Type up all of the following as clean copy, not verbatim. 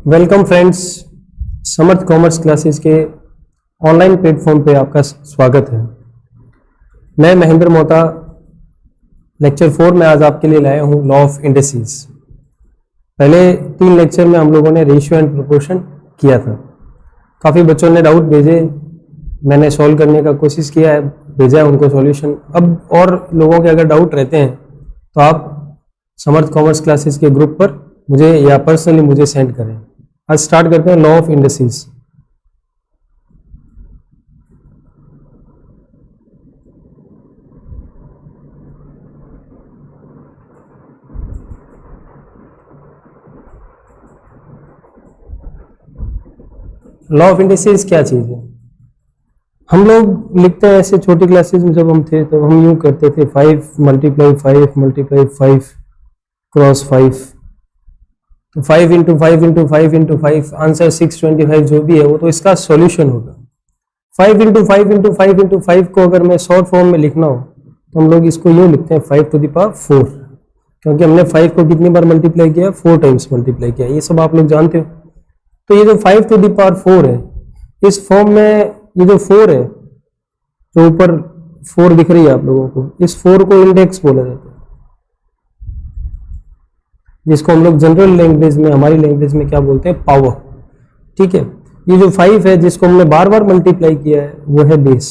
Welcome friends, समर्थ commerce classes के online platform पे आपका स्वागत है। मैं महेंद्र मोहता लेक्चर 4 में आज आपके लिए लाया हूँ लॉ ऑफ इंडिसेस। पहले 3 लेक्चर में हम लोगों ने रेशियो एंड प्रोपोर्शन किया था। काफ़ी बच्चों ने डाउट भेजे, मैंने सॉल्व करने का कोशिश किया है, भेजा है उनको सॉल्यूशन। अब और लोगों के अगर डाउट रहते हैं तो आप समर्थ कॉमर्स क्लासेस के ग्रुप पर मुझे या पर्सनली मुझे सेंड करें। आज स्टार्ट करते हैं law of indices. Law of indices क्या चीज़ है? हम लोग लिखते हैं ऐसे छोटी क्लासेस में जब हम थे तो हम यूँ करते थे 5 × 5 क्रॉस 5, तो 5 × 5 × 5 × 5 आंसर 625 जो भी है वो तो इसका सॉल्यूशन होगा। 5 × 5 × 5 × 5 को अगर मैं शॉर्ट फॉर्म में लिखना हो तो हम लोग इसको यूँ लिखते हैं 5⁴, क्योंकि हमने 5 को कितनी बार मल्टीप्लाई किया? 4 टाइम्स मल्टीप्लाई किया। ये सब आप लोग जानते हो। तो ये जो 5⁴ है, इस फॉर्म में ये जो 4 है, जो ऊपर 4 दिख रही है आप लोगों को, इस 4 को इंडेक्स बोला जाता है, जिसको हम लोग जनरल लैंग्वेज में, हमारी लैंग्वेज में क्या बोलते हैं? पावर। ठीक है। ये जो 5 है जिसको हमने बार बार मल्टीप्लाई किया है वो है बेस।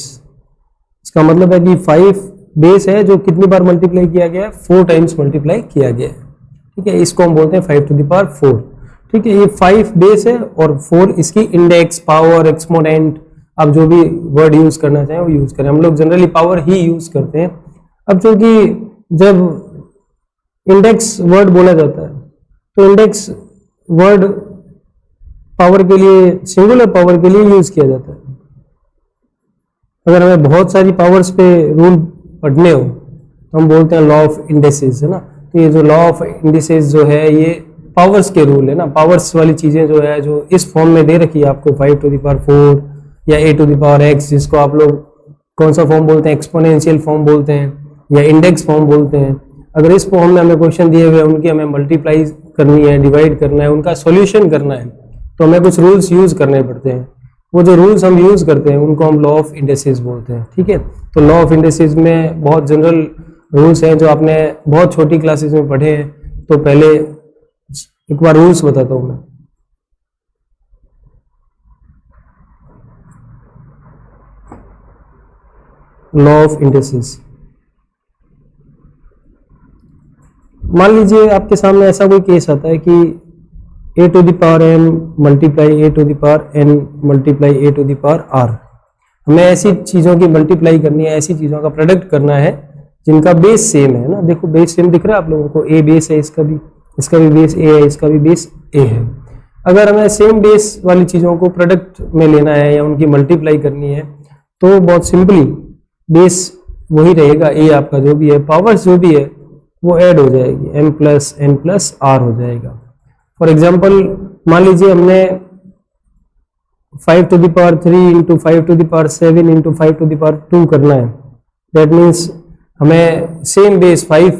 इसका मतलब है कि 5 बेस है जो कितनी बार मल्टीप्लाई किया गया है? 4 टाइम्स मल्टीप्लाई किया गया है। ठीक है, इसको हम बोलते हैं 5⁴। ठीक है, ये 5 बेस है और 4 इसकी इंडेक्स, पावर, एक्सपोनेंट, आप जो भी वर्ड यूज करना चाहें वो यूज करें। हम लोग जनरली पावर ही यूज करते हैं। अब चूंकि जब इंडेक्स वर्ड बोला जाता है तो इंडेक्स वर्ड पावर के लिए, सिंगुलर पावर के लिए यूज किया जाता है। अगर हमें बहुत सारी पावर्स पे रूल पढ़ने हो तो हम बोलते हैं लॉ ऑफ इंडिसेस, है ना। तो ये जो लॉ ऑफ इंडिसेस जो है ये पावर्स के रूल है ना। पावर्स वाली चीजें जो है, जो इस फॉर्म में दे रखी है आपको 5⁴ या a⁴x, जिसको आप लोग कौन सा फॉर्म बोलते हैं? एक्सपोनेंशियल फॉर्म बोलते हैं या इंडेक्स फॉर्म बोलते हैं। अगर इस फॉर्म में हमें क्वेश्चन दिए हुए, उनकी हमें मल्टीप्लाई करनी है, डिवाइड करना है, उनका सॉल्यूशन करना है, तो हमें कुछ रूल्स यूज करने पड़ते हैं। वो जो रूल्स हम यूज करते हैं उनको हम लॉ ऑफ इंडिसेस बोलते हैं। ठीक है, तो लॉ ऑफ इंडिसेस में बहुत जनरल रूल्स हैं जो आपने बहुत छोटी क्लासेस में पढ़े हैं। तो पहले एक बार रूल्स बताता हूँ मैं। लॉ ऑफ इंडिसेस, मान लीजिए आपके सामने ऐसा कोई केस आता है कि a⁴n × a⁴n × a⁴r। हमें ऐसी चीज़ों की मल्टीप्लाई करनी है, ऐसी चीज़ों का प्रोडक्ट करना है जिनका बेस सेम है ना। देखो बेस सेम दिख रहा है आप लोगों को, a बेस है, इसका भी बेस a है, इसका भी बेस a है। अगर हमें सेम बेस वाली चीज़ों को प्रोडक्ट में लेना है या उनकी मल्टीप्लाई करनी है तो बहुत सिंपली बेस वही रहेगा, a आपका जो भी है, पावर्स जो भी है वो ऐड हो जाएगी, m + n + r हो जाएगा। फॉर एग्जाम्पल मान लीजिए हमने 5⁵ × 5⁷ × 5⁵ करना है। दैट मीन्स हमें सेम बेस 5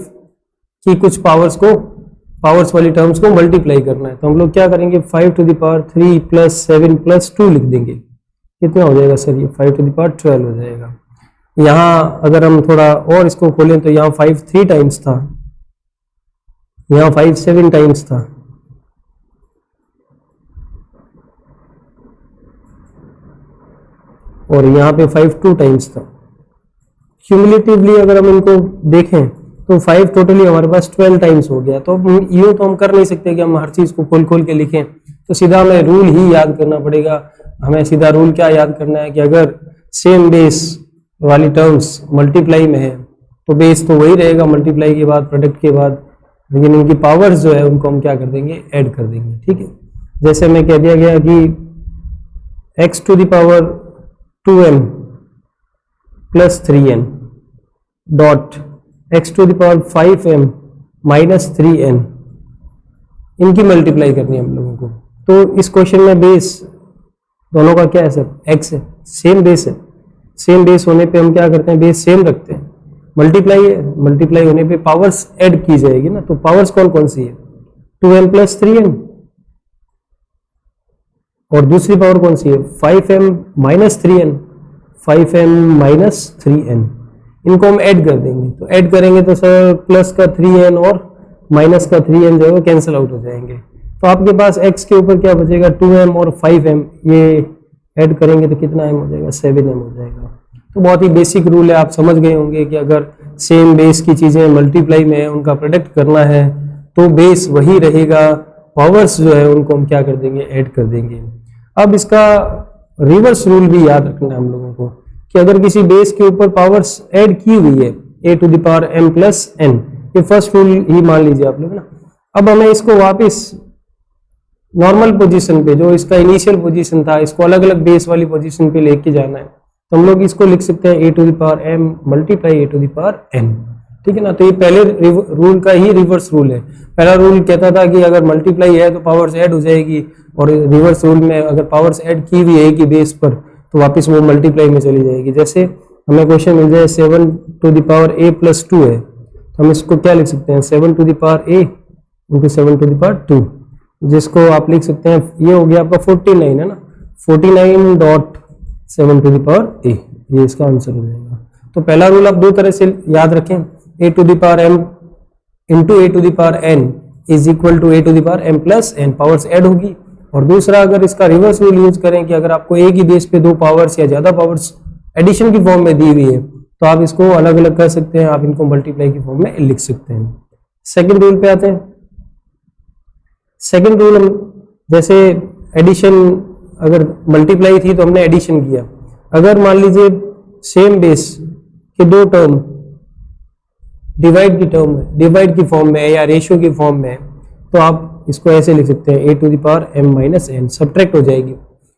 की कुछ पावर्स वाली टर्म्स को मल्टीप्लाई करना है। तो हम लोग क्या करेंगे? 5⁵ + 7 + 2 लिख देंगे। कितना हो जाएगा सर? ये 5⁵12 हो जाएगा। यहाँ अगर हम थोड़ा और इसको खोलें तो यहाँ 5 3 टाइम्स था, यहाँ 5 7 टाइम्स था, और यहाँ पे 5 2 टाइम्स था। क्यूमुलेटिवली अगर हम इनको देखें तो 5 टोटली हमारे पास 12 टाइम्स हो गया। तो यूँ तो हम कर नहीं सकते कि हम हर चीज़ को खोल खोल के लिखें, तो सीधा हमें रूल ही याद करना पड़ेगा। हमें सीधा रूल क्या याद करना है कि अगर सेम बेस वाली टर्म्स मल्टीप्लाई में है तो बेस तो वही रहेगा मल्टीप्लाई के बाद, प्रोडक्ट के बाद, लेकिन इनकी पावर्स जो है उनको हम क्या कर देंगे? ऐड कर देंगे। ठीक है, जैसे हमें कह दिया गया कि x⁴2n + 3n dot x⁵5m - 3n, इनकी मल्टीप्लाई करनी है हम लोगों को। तो इस क्वेश्चन में बेस दोनों का क्या है सर? x है, सेम बेस है। सेम बेस होने पे हम क्या करते हैं? बेस सेम रखते हैं। मल्टीप्लाई है, मल्टीप्लाई होने पे पावर्स ऐड की जाएगी ना। तो पावर्स कौन कौन सी है? 2n + 3n, और दूसरी पावर कौन सी है 5m minus 3n, 5m minus 3n, इनको हम ऐड कर देंगे। तो ऐड करेंगे तो सर प्लस का 3n और माइनस का 3n जो है वो कैंसिल आउट हो जाएंगे। तो आपके पास x के ऊपर क्या बचेगा 2m और 5m, ये ऐड करेंगे तो कितना m हो जाएगा 7m हो जाएगा। तो बहुत ही बेसिक रूल है, आप समझ गए होंगे कि अगर सेम बेस की चीजें मल्टीप्लाई में है, उनका प्रोडक्ट करना है तो बेस वही रहेगा, पावर्स जो है उनको हम क्या कर देंगे ऐड कर देंगे। अब इसका रिवर्स रूल भी याद रखना है हम लोगों को कि अगर किसी बेस के ऊपर पावर्स ऐड की हुई है a to the power m plus n, ये फर्स्ट रूल ही मान लीजिए आप लोग ना। अब हमें इसको वापस नॉर्मल पोजीशन पे, जो इसका इनिशियल पोजीशन था, इसको अलग अलग बेस वाली पोजीशन पे लेके जाना है। तो हम लोग इसको लिख सकते हैं a to the power m multiply a to the power n, ठीक है ना। तो ये पहले रूल का ही रिवर्स रूल है। पहला रूल कहता था कि अगर मल्टीप्लाई है तो पावर्स ऐड हो जाएगी, और रिवर्स रूल में अगर पावर्स ऐड की हुई है कि बेस पर तो वापस वो मल्टीप्लाई में चली जाएगी। जैसे हमें क्वेश्चन मिल जाए 7 to the power a plus 2 है, तो हम इसको क्या लिख सकते हैं 7 to the power a into 7 to the power 2, जिसको आप लिख सकते हैं, ये हो गया आपका 49 है ना, 49.7 टू द पावर a, ये इसका आंसर हो जाएगा। तो पहला रूल आप दो तरह से याद रखें, a to the power m into a to the power n is equal to a to the power m plus n, powers add होगी। और दूसरा अगर इसका रिवर्स रूल यूज करें कि अगर आपको एक ही बेस पे दो पावर्स या ज्यादा पावर्स एडिशन की फॉर्म में दी हुई है तो आप इसको अलग अलग कर सकते हैं, आप इनको मल्टीप्लाई की फॉर्म में लिख सकते हैं। सेकंड रूल पे आते हैं। सेकंड रूल, हम जैसे एडिशन, अगर मल्टीप्लाई थी तो हमने एडिशन किया, अगर मान लीजिए सेम बेस के दो टर्म डिवाइड की फॉर्म में या रेशियो की फॉर्म में, तो आप इसको ऐसे लिख सकते हैं a to the power m minus n, subtract हो जाएगी।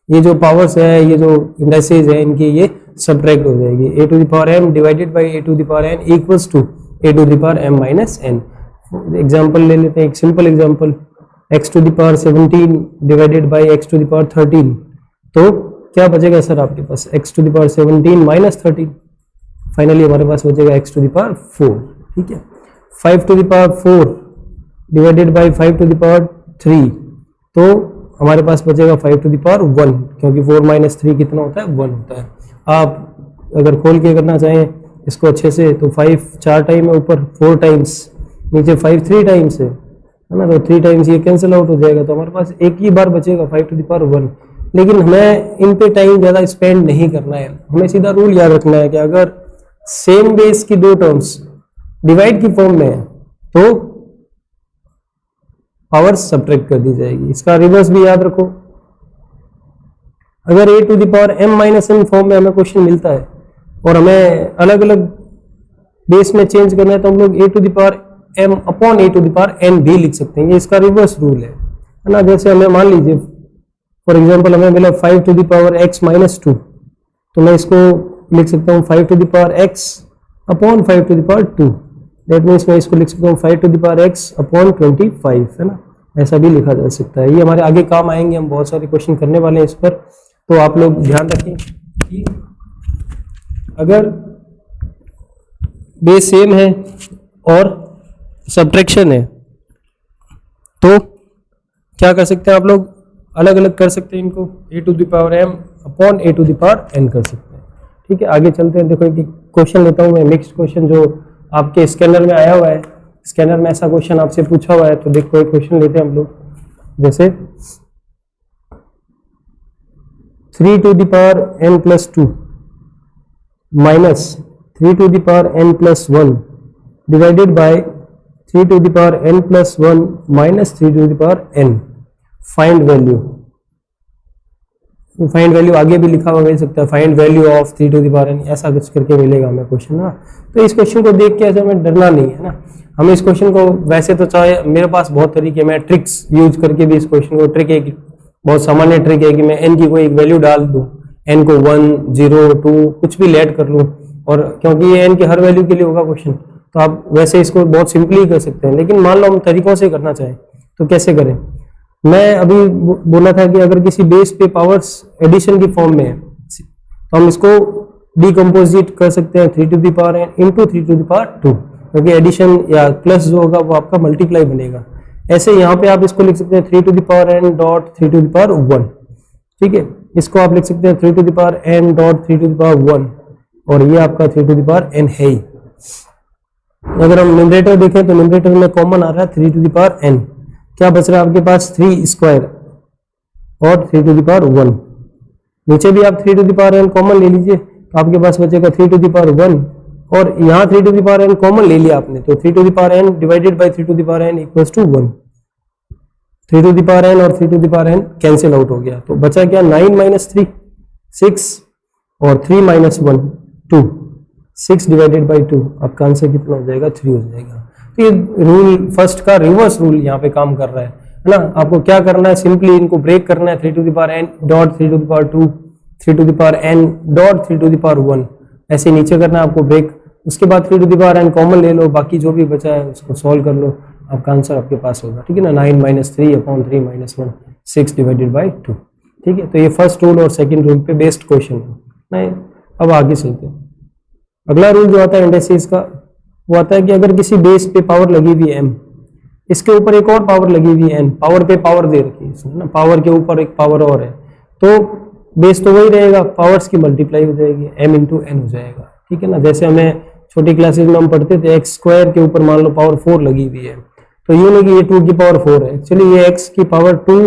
ये जो पावर्स है, ये जो इंडाइसेस है, इनकी ये सब्ट्रैक्ट हो जाएगी। a to the power m divided by a to the power n equals to a to the power m minus n। Example ले लेते हैं, एक simple example, x to the power 17 divided by x to the power 13, तो क्या बचेगा sir आपके पास x to the power 17 minus 13, finally हमारे पास बचेगा x टू द पावर 4, ठीक है। 5 to the power 4 divided by 5 to the power 3, तो हमारे पास बचेगा 5 टू द पावर 1, क्योंकि 4 माइनस 3 कितना होता है 1 होता है। आप अगर खोल के करना चाहें इसको अच्छे से तो 5 4 टाइम है ऊपर, 4 टाइम्स नीचे, 5 3 टाइम्स है ना, तो 3 टाइम्स ये कैंसिल आउट हो जाएगा, तो हमारे पास एक ही बार बचेगा 5 टू द पावर 1। लेकिन हमें इन पे टाइम ज्यादा स्पेंड नहीं करना है, हमें सीधा रूल याद रखना है कि अगर सेम बेस की दो टर्म्स डिवाइड की फॉर्म में है तो पावर्स सब्ट्रैक्ट कर दी जाएगी। इसका रिवर्स भी याद रखो, अगर a to the power m minus n form में हमें क्वेश्चन मिलता है और हमें अलग अलग बेस में चेंज करना है, तो हम लोग a to the power m upon a to the power n भी लिख सकते हैं। ये इसका रिवर्स रूल है ना। जैसे हमें मान लीजिए फॉर एग्जांपल हमें मिला 5 to the power x minus 2, तो मैं इसको लिख सकता हूँ 5 to the power x upon 5 to the power 2, that means मैं इसको लिख सकता हूँ 5 to the power x upon 25, है ना, ऐसा भी लिखा जा सकता है। ये हमारे आगे काम आएंगे, हम बहुत सारे क्वेश्चन करने वाले हैं इस पर, तो आप लोग ध्यान रखें कि अगर बेस सेम है और सब्ट्रैक्शन है तो क्या कर सकते हैं आप लोग, अलग अलग कर सकते हैं इनको, a to the power m upon a to the power n कर सकते हैं, ठीक है। आगे चलते हैं। देखो एक क्वेश्चन लेता हूँ मैं, मिक्स्ड क्वेश्चन जो आपके स्कैनर में आया हुआ है, स्कैनर में ऐसा क्वेश्चन आपसे पूछा हुआ है, तो देखो एक क्वेश्चन लेते हैं हम लोग, जैसे 3 to the power n plus 2 minus 3 to the power n plus 1 divided by 3 to the power n plus 1 minus 3 to the power n, find value. Find value आगे भी लिखा हुआ मिल सकता है, find value of 3 to the power n, ऐसा कुछ करके मिलेगा हमें क्वेश्चन ना। तो इस क्वेश्चन को देख के ऐसे हमें डरना नहीं है ना, हमें इस क्वेश्चन को, वैसे तो चाहे मेरे पास बहुत तरीके, मैं ट्रिक्स यूज करके भी इस क्वेश्चन को, ट्रिक एक बहुत सामान्य ट्रिक है कि मैं n की कोई एक वैल्यू डाल दूं, n को 1 0 2 कुछ भी लेट कर लूं, और क्योंकि ये n की हर वैल्यू के लिए होगा क्वेश्चन, तो आप वैसे इसको बहुत सिंपली कर सकते हैं। लेकिन मान लो हम तरीकों से करना चाहें तो कैसे करें। मैं अभी बोला था कि अगर किसी बेस पे पावर्स एडिशन की फॉर्म में है तो हम इसको डिकम्पोजिट कर सकते हैं 3 to the power n into 3 to the power 2, क्योंकि एडिशन या प्लस जो होगा वो आपका मल्टीप्लाई बनेगा। ऐसे यहाँ पे आप इसको लिख सकते हैं 3 to the power n dot 3 to the power 1, ठीक है, इसको आप लिख सकते हैं 3 to the power n dot 3 to the power 1, और ये आपका 3 टू द पावर n है ही। अगर हम न्यूमरेटर देखें तो न्यूमरेटर में कॉमन आ रहा है 3 टू द पावर n, क्या बच रहा है आपके पास 3 स्क्वायर और 3 टू द पावर 1। नीचे भी आप 3 to the power n common ले लीजिए तो आपके पास बचेगा 3 टू द पावर 1, और यहाँ 3 to the power n common ले लिया आपने तो 3 to the power n divided by 3 to the power n equals to 1। 3 to the power n और 3 to the power n cancel out हो गया, तो बचा क्या 9 माइनस 3 6 और 3 माइनस 1 2, 6 डिवाइडेड बाई 2, आपका आंसर कितना हो जाएगा 3 हो जाएगा। तो ये रूल फर्स्ट का रिवर्स रूल यहाँ पे काम कर रहा है ना। आपको क्या करना है, सिंपली इनको ब्रेक करना है, 3 to the power n dot 3 to the power 2 3 to the power n dot 3 to the power 1, ऐसे नीचे करना है आपको ब्रेक। उसके बाद 3 to the power n common ले लो, बाकी जो भी बचा है उसको सॉल्व कर लो, आपका आंसर आपके पास होगा। ठीक है ना, 9 minus 3 upon 3 minus 1 6 divided by 2। ठीक है, तो ये फर्स्ट रूल और सेकंड रूल पे बेस्ड क्वेश्चन है। अब आगे चलते हैं। अगला रूल जो आता है इंडेक्सेस का, वो आता है कि अगर किसी बेस पे पावर लगी हुई है m, इसके ऊपर एक और पावर लगी हुई है n, पावर पे पावर दे रखी है इसमें ना, पावर के ऊपर एक पावर और है, तो बेस तो वही रहेगा, पावर्स की मल्टीप्लाई हो जाएगी, m इंटू n हो जाएगा। ठीक है ना, जैसे हमें छोटी क्लासेस में हम पढ़ते थे x स्क्वायर के ऊपर मान लो पावर 4 लगी हुई है, तो ये नहीं कि ये 2 की पावर 4 है, एक्चुअली ये x की पावर 2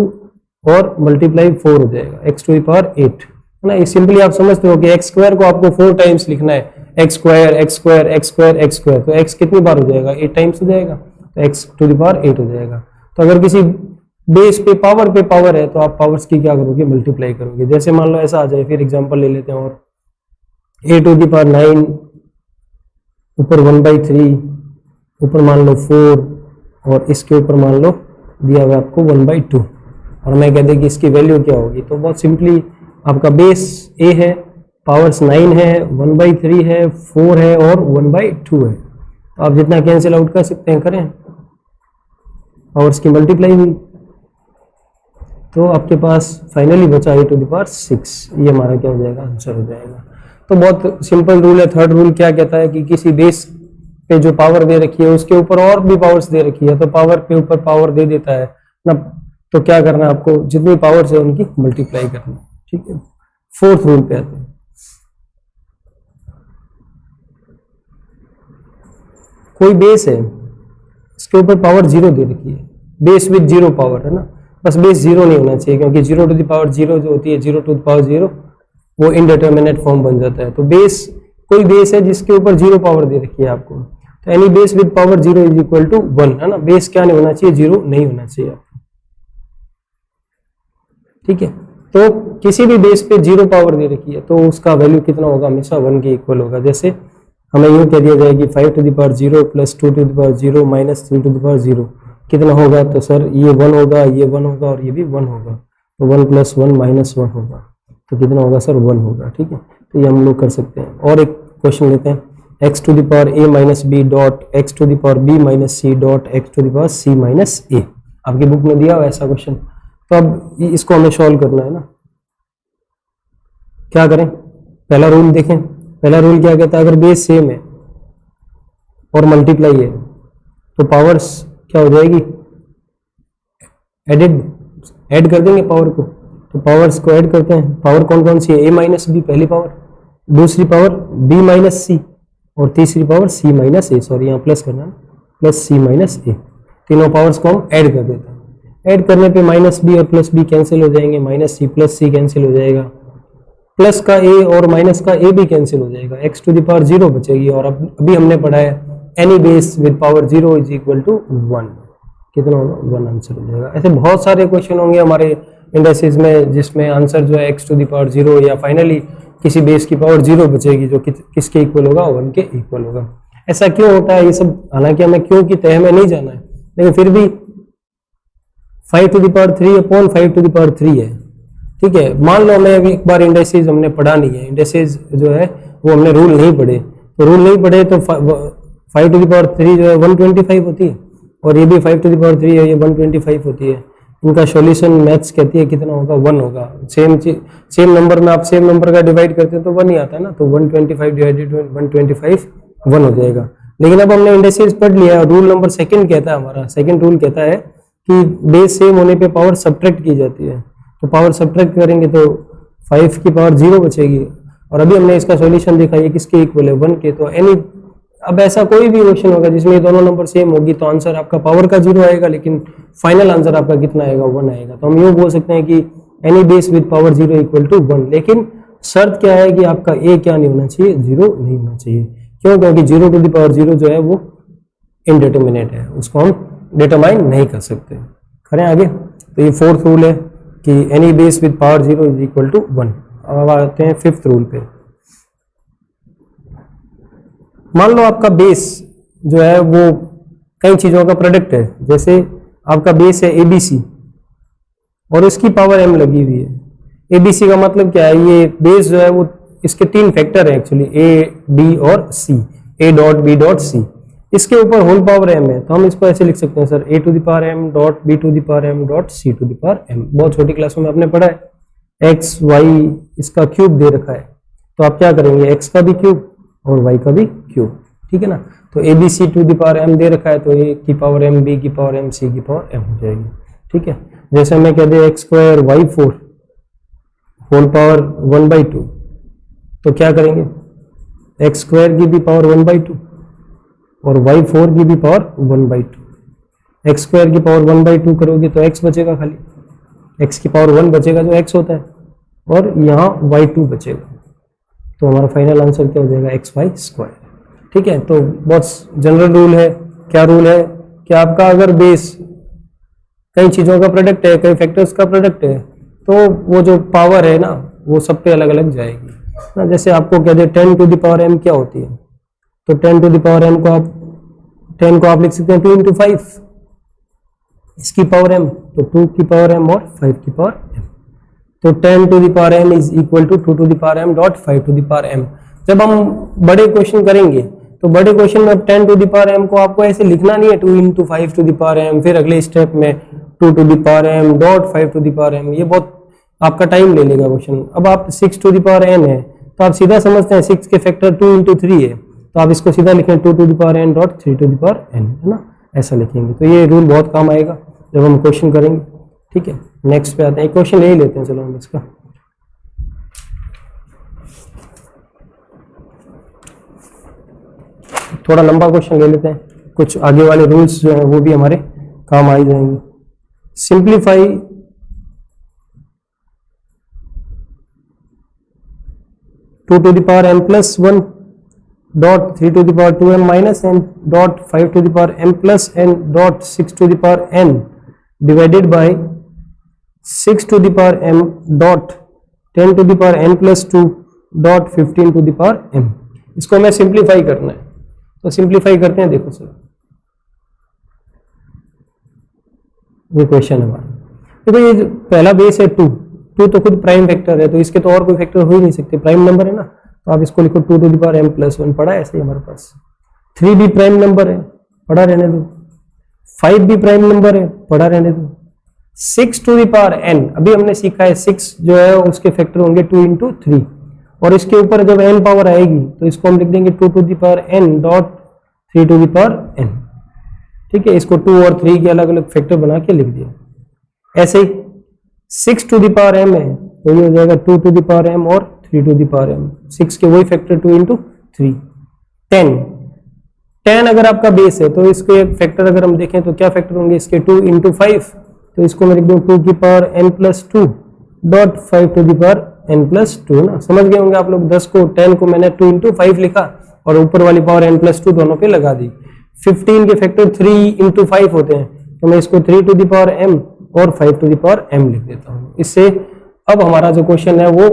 और मल्टीप्लाई 4 हो जाएगा, x टू द पावर 8 है ना। ये सिंपली आप समझते हो कि x स्क्वायर को आपको 4 टाइम्स लिखना है, x square x square x square x square, तो x कितनी बार हो जाएगा 8 टाइम्स हो जाएगा, तो x टू द पावर 8 हो जाएगा। तो अगर किसी बेस पे पावर है तो आप पावर्स की क्या करोगे, मल्टीप्लाई करोगे। जैसे मान लो ऐसा आ जाए, फिर एग्जांपल ले लेते हैं, और a टू द पावर 9 ऊपर 1/3 ऊपर मान लो 4 और इसके ऊपर मान लो दिया हुआ आपको 1/2, और मैं कहते कि इसकी वैल्यू क्या होगी, तो बहुत सिंपली आपका बेस a है, पावर्स 9 है, 1/3 है, 4 है और 1/2 है, तो आप जितना कैंसिल आउट कर सकते हैं करें, पावर्स की मल्टीप्लाई हुई, तो आपके पास फाइनली बचा a टू द पावर 6, ये हमारा क्या हो जाएगा, आंसर हो जाएगा। तो बहुत सिंपल रूल है। थर्ड रूल क्या कहता है कि किसी बेस पे जो पावर दे रखी है उसके ऊपर और भी पावर्स दे रखी है, तो पावर पे ऊपर पावर दे देता है ना, तो क्या करना है आपको, जितनी पावर्स है उनकी मल्टीप्लाई करना है। ठीक है, फोर्थ रूल पे आते हैं। कोई बेस है, इसके ऊपर पावर 0 दे रखी है, बेस विद 0 पावर है ना, बस बेस 0 नहीं होना चाहिए, क्योंकि 0 टू द पावर 0 जो होती है 0 टू द पावर 0 वो इनडिटर्मिनेट फॉर्म बन जाता है। तो बेस, कोई बेस है जिसके ऊपर 0 पावर दे रखी है आपको, तो any base with power 0 is equal to 1 है ना, बेस क्या नहीं होना चाहिए, 0 नहीं होना चाहिए आपको। ठीक है, तो किसी भी बेस पे 0 पावर दे रखी है तो उसका वैल्यू कितना होगा, हमेशा 1 के इक्वल होगा। जैसे हमें यूं कह दिया जाए कि 5 to the power 0 plus 2 to the power 0 minus 3 to the power 0 कितना होगा, तो सर ये 1 होगा, ये 1 होगा और ये भी 1 होगा, तो 1 प्लस 1 माइनस 1 होगा, तो कितना होगा सर 1 होगा। ठीक है, तो ये हम लोग कर सकते हैं। और एक क्वेश्चन लेते हैं, x to the power a minus b dot x to the power b minus c dot x to the power c minus a, आपकी बुक में दिया हुआ ऐसा क्वेश्चन। तो अब इसको हमें सॉल्व करना है ना, क्या करें, पहला रूल देखें। पहला रूल क्या कहता है, अगर बेस सेम है और मल्टीप्लाई है तो पावर्स क्या हो जाएगी, ऐड कर देंगे पावर को, तो पावर्स को ऐड करते हैं। पावर कौन कौन सी है, a माइनस बी पहली पावर, दूसरी पावर b माइनस सी और तीसरी पावर c माइनस ए, सॉरी यहाँ प्लस करना है, प्लस c माइनस ए, तीनों पावर्स को हम ऐड कर देते हैं। ऐड करने पे माइनस बी और प्लस बी कैंसिल हो जाएंगे, माइनस सी प्लस सी कैंसिल हो जाएगा, प्लस का a और माइनस का a भी कैंसिल हो जाएगा, x टू द पावर 0 बचेगी। और अब अभी हमने पढ़ा है any base with power 0 is equal to 1, कितना होगा 1 आंसर हो जाएगा। ऐसे बहुत सारे क्वेश्चन होंगे हमारे इंडेक्सेस में जिसमें आंसर जो है x टू द पावर 0 या फाइनली किसी बेस की पावर 0 बचेगी जो किसके इक्वल होगा, 1 के इक्वल होगा। ऐसा क्यों होता है ये सब, हालांकि हमें क्यों की तह में नहीं जाना है, लेकिन फिर भी 5 to the power 3 upon 5 to the power 3 है। ठीक है, मान लो हमें अभी एक बार इंडेक्सेस हमने पढ़ा नहीं है, इंडेक्सेस जो है वो हमने रूल नहीं पढ़े, तो रूल नहीं पढ़े तो 5 टू द पावर 3 जो है 125 होती है, और ये भी 5 टू द पावर 3 है, ये 125 होती है। इनका सॉल्यूशन मैथ्स कहती है कितना होगा, 1 होगा। सेम नंबर में आप सेम नंबर का डिवाइड करते हैं तो 1 ही आता है ना, तो 125 डिवाइडेड 125 1 हो जाएगा। लेकिन अब हमने इंडेक्सेस पढ़ लिया है, रूल नंबर सेकंड कहता है, हमारा सेकंड रूल कहता है कि बेस सेम होने पे पावर सब्ट्रैक्ट की जाती है। तो पावर सब्ट्रैक्ट करेंगे तो 5 की पावर 0 बचेगी। और अभी हमने इसका सॉल्यूशन देखा ये किसके इक्वल है, 1 के। तो एनी, अब ऐसा कोई भी क्वेश्चन होगा जिसमें ये दोनों नंबर सेम होगी तो आंसर आपका पावर का 0 आएगा, लेकिन फाइनल आंसर आपका कितना आएगा, 1 आएगा। तो हम यूँ बोल सकते हैं कि any base with power 0 equal to 1। लेकिन शर्त क्या है कि आपका ए क्या नहीं होना चाहिए, 0 नहीं होना चाहिए। क्यों? क्योंकि 0 टू द पावर 0 जो है वो इनडिटर्मिनेट है, उसको हम डिटरमाइन नहीं कर सकते। करें आगे। तो ये 4th रूल है कि any base with power 0 is equal to 1। अब आते हैं 5th रूल पे। मान लो आपका बेस जो है वो कई चीजों का प्रोडक्ट है, जैसे आपका बेस है ABC और उसकी पावर m लगी हुई है। ABC का मतलब क्या है, ये बेस जो है वो इसके 3 फैक्टर है एक्चुअली, A, B और C, A dot B dot C। इसके ऊपर होल पावर m है, तो हम इसको ऐसे लिख सकते हैं sir, A to the power m dot B to the power m dot C to the power m। बहुत छोटी क्लासों में आपने पढ़ा है, x y इसका क्यूब दे रखा है, तो आप क्या करेंगे, x का भी क्यूब और y का भी क्यूब, ठीक है ना। तो ABC to the power m दे रखा है, तो A की पावर m, B की पावर m, C की पावर m हो जाएगी, ठीक है। जैसे मैं कह दे x square y 4 whole power 1/2, तो क्या करेंगे, x स्क्वायर की भी पावर 1/2 और y4 की भी पावर 1/2। x स्क्वायर की पावर 1/2 करोगे तो x बचेगा, खाली x की पावर 1 बचेगा जो x होता है, और यहाँ y2 बचेगा। तो हमारा फाइनल आंसर क्या हो जाएगा, xy स्क्वायर, ठीक है। तो बहुत जनरल रूल है। क्या रूल है कि आपका अगर बेस कई चीजों का प्रोडक्ट है, कई फैक्टर्स का प्रोडक्ट है, तो वो जो पावर है ना वो सब पे अलग अलग जाएगी ना। जैसे आपको कह दे 10 टू द पावर m क्या होती है, तो 10 टू द पावर m को आप 10 को आप लिख सकते हैं 2 into 5, इसकी पावर m, तो 2 की पावर m और 5 की पावर m। तो 10 to the power m is equal to 2 to the power m dot 5 to the power m। जब हम बड़े क्वेश्चन करेंगे तो बड़े क्वेश्चन में 10 टू द पावर m को आपको ऐसे लिखना नहीं है 2 into 5 to the power m, फिर अगले स्टेप में 2 to the power m dot 5 to the power m, ये बहुत आपका टाइम ले लेगा क्वेश्चन। अब आप 6 टू द पावर n है तो आप सीधा समझते हैं 6 के फैक्टर 2 into 3 है, तो आप इसको सीधा लिखें 2 to the power n dot 3 to the power n, है ना, ऐसा लिखेंगे। तो ये रूल बहुत काम आएगा जब हम क्वेश्चन करेंगे, ठीक है। नेक्स्ट पे आते हैं, एक क्वेश्चन ले ही लेते हैं, चलो हम इसका। थोड़ा लंबा क्वेश्चन ले लेते हैं, कुछ आगे वाले रूल्स जो हैं वो भी हमारे काम आ ही जाएंगे। Simplify 2 to the power m plus 1 dot 3 to the power 2m minus n dot 5 to the power m plus n dot 6 to the power n divided by 6 to the power m dot 10 to the power n plus 2 dot 15 to the power m। इसको हमें simplify करना है, तो simplify करते हैं। देखो sir, ये question है हमारा। देखो ये पहला बेस है 2 तो खुद प्राइम फैक्टर है, तो इसके तो और कोई फैक्टर हो ही नहीं सकते, प्राइम नंबर है ना, तो आप इसको लिखो 2 to the power m plus 1, पढ़ा है ऐसे ही हमारे पास। 3 भी प्राइम नंबर है, पढ़ा रहने दो। 5 भी प्राइम नंबर है, पढ़ा रहने दो। 6 टू द पावर n, अभी हमने सीखा है 6 जो है उसके फैक्टर होंगे 2 into 3, और इसके ऊपर जब n पावर आएगी तो इसको हम लिख देंगे 2 to the power n dot 3 to the power n, ठीक है। इसको 2 और 3 के अलग अलग फैक्टर बना के लिख दिया। ऐसे ही 6 टू द पावर m है तो ये हो जाएगा 2 टू द पावर m और 3 टू द पावर m, 6 के वही फैक्टर 2 into 3। 10 अगर आपका बेस है तो इसके फैक्टर अगर हम देखें तो क्या फैक्टर होंगे इसके, 2 into 5, तो इसको मैं लिख दूं 2 की power n plus 2 dot 5 to the power n plus 2 ना। समझ गए होंगे आप लोग, 10 को मैंने 2 into 5 लिखा और ऊपर वाली पावर n प्लस 2 दोनों पे लगा दी। 15 के फैक्टर 3 into 5 होते हैं, तो मैं इसको 3 टू द पावर m और 5 टू द पावर m लिख देता हूँ। इससे अब हमारा जो क्वेश्चन है वो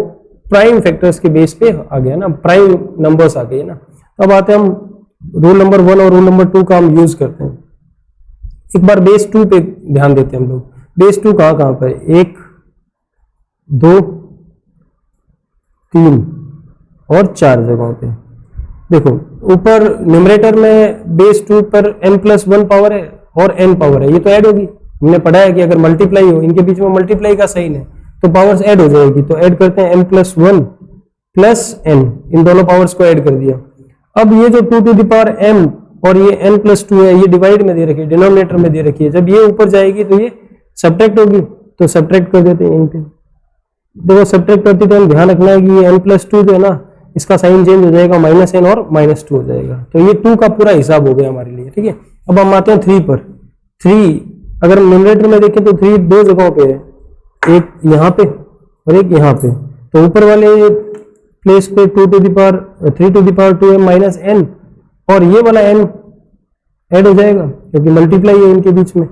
प्राइम फैक्टर्स के बेस पे आ गया ना, प्राइम नंबर्स आ गए ना। अब आते हैं हम रूल नंबर 1 और रूल नंबर 2 का हम यूज करते हैं। एक बार बेस 2 पे ध्यान देते हैं हम लोग। बेस 2 कहाँ पर है, 1 2 3 और 4 जगहों पे। देखो ऊपर न्यूमरेटर में बेस 2 पर n प्लस 1 पावर है और n पावर है, ये तो ऐड होगी। हमने पढ़ा है कि अगर मल्टीप्लाई हो, इनके बीच में मल्टीप्लाई का साइन है तो पावर्स ऐड हो जाएगी। तो ऐड करते हैं m प्लस 1 प्लस n, इन दोनों पावर्स को ऐड कर दिया। अब ये जो 2 टू द पावर m और ये n प्लस 2 है, ये डिवाइड में दे रखी है, डिनोमिनेटर में दे रखी है। जब ये ऊपर जाएगी तो ये सब्ट्रैक्ट होगी, तो सब्ट्रैक्ट कर देते हैं यहीं पे। देखो सब्ट्रैक्ट करते टाइम ध्यान रखना है कि ये n+2 जो है ना, इसका साइन चेंज हो जाएगा, -n और -2 हो जाएगा। तो ये 2 का पूरा हिसाब हो गया हमारे लिए, ठीक है। अब हम आते हैं 3 पर। 3 अगर न्यूमरेटर में देखें तो 3 दो जगहों पे है, एक यहाँ पे और एक यहाँ पे। तो ऊपर वाले प्लेस पे 3⁻²m -n और ये वाला n ऐड हो जाएगा क्योंकि मल्टीप्लाई है इनके बीच में।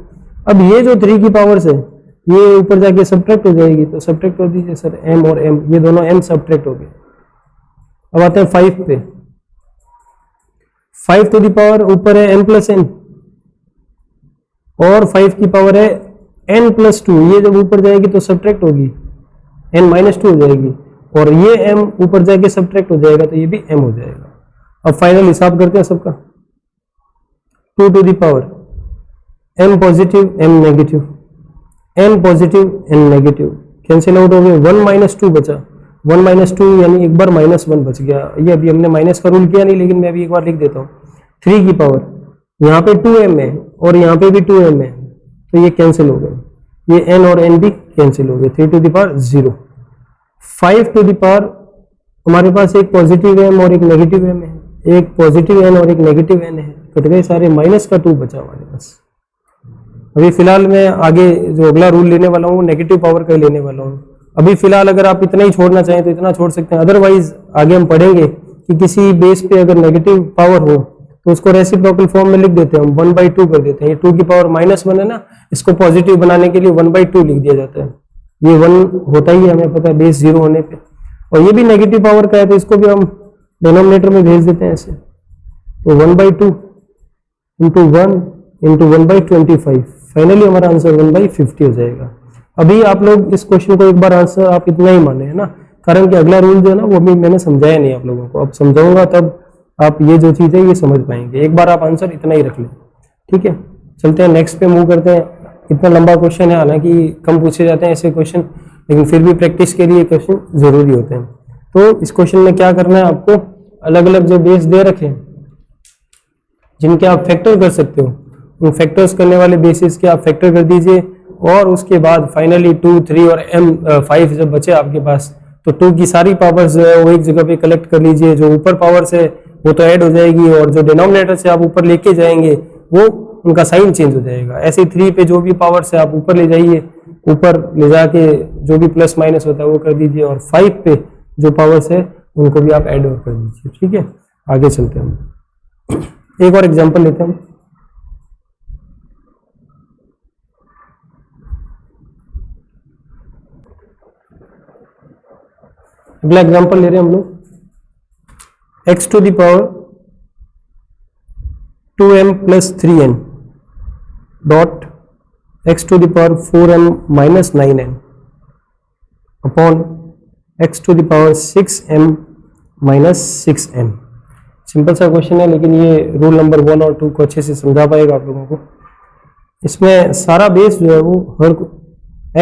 अब ये जो 3 की पावर्स है ये ऊपर जाके सब्ट्रैक्ट हो जाएगी, तो सब्ट्रैक्ट कर दीजिए सर, m और m, ये दोनों m सब्ट्रैक्ट हो गए। अब आते हैं 5 पे। 5 टू दी पावर ऊपर है n+n और 5 की पावर है n+2, ये जब ऊपर जाएगी तो सब्ट्रैक्ट होगी, n-2 हो जाएगी और ये m ऊपर जाके सब्ट्रैक्ट हो जाएगा तो ये भी m हो जाएगा। अब फाइनल हिसाब करते हैं सबका। 2 to the power m positive m negative, n positive n negative, cancel out हो गए, 1 - 2 बचा, 1 - 2 यानी एक बार -1 बच गया। ये अभी हमने माइनस का रूल किया नहीं, लेकिन मैं अभी एक बार लिख देता हूँ। 3 की पावर यहाँ पे 2m है और यहाँ पे भी 2m है, तो ये कैंसिल हो गए, ये n और n भी कैंसिल हो गए, 3 to the power 0। 5 to the power हमारे पास एक पॉजिटिव m और एक नेगेटिव m है, एक पॉजिटिव n और एक नेगेटिव n है, कट गए सारे, -2 बचा हमारे पास। अभी फिलहाल मैं आगे जो अगला रूल लेने वाला हूँ वो नेगेटिव पावर का ही लेने वाला हूँ। अभी फिलहाल अगर आप इतना ही छोड़ना चाहें तो इतना छोड़ सकते हैं, अदरवाइज आगे हम पढ़ेंगे कि किसी बेस पे अगर नेगेटिव पावर हो तो उसको रेसिप्रोकल फॉर्म में लिख देते हैं हम, 1/2 कर देते हैं। ये 2 की पावर -1 है ना, इसको पॉजिटिव बनाने के लिए 1/2 लिख दिया जाता है। ये 1 होता ही है, हमें पता है, बेस 0 होने पे। और ये भी नेगेटिव पावर का है तो इसको भी हम डिनोमिनेटर में भेज देते हैं ऐसे, तो 1/2 × 1 × 1/25, फाइनली हमारा आंसर 1/50 हो जाएगा। अभी आप लोग इस क्वेश्चन को एक बार आंसर आप इतना ही माने, है ना, कारण कि अगला रूल जो है ना वो भी मैंने समझाया नहीं आप लोगों को, अब समझाऊंगा तब आप ये जो चीज़ है ये समझ पाएंगे। एक बार आप आंसर इतना ही रख लें, ठीक है। चलते हैं नेक्स्ट पे मूव करते हैं। इतना लंबा क्वेश्चन है, हालांकि कम पूछे जाते हैं ऐसे क्वेश्चन, लेकिन फिर भी प्रैक्टिस के लिए क्वेश्चन जरूरी होते हैं। तो इस क्वेश्चन में क्या करना है आपको, अलग अलग जो बेस दे रखे हैं जिनके आप फैक्टर कर सकते हो, उन फैक्टर्स करने वाले बेसिस के आप फैक्टर कर दीजिए और उसके बाद फाइनली 2, 3 और m5 जब बचे आपके पास तो 2 की सारी पावर्स जो है वो एक जगह पे कलेक्ट कर लीजिए। जो ऊपर पावर्स है वो तो ऐड हो जाएगी और जो डिनोमिनेटर से आप ऊपर लेके जाएंगे वो उनका साइन चेंज हो जाएगा। ऐसे 3 पे जो भी पावर्स है आप ऊपर ले जाइए, ऊपर ले जाके जो भी प्लस माइनस होता है वो कर दीजिए और 5 पे जो पावर्स है उनको भी आप ऐड और कर दीजिए, ठीक है। आगे चलते हैं हम, एक और एग्जाम्पल लेते हैं हम। अगला एग्जाम्पल ले रहे हैं हम लोग, x to the power 2m + 3n dot x to the power 4m - 9n upon x to the power 6m - 6n। Simple सा क्वेश्चन है, लेकिन ये रूल नंबर 1 और 2 को अच्छे से समझा पाएगा आप लोगों को। इसमें सारा बेस जो है वो हर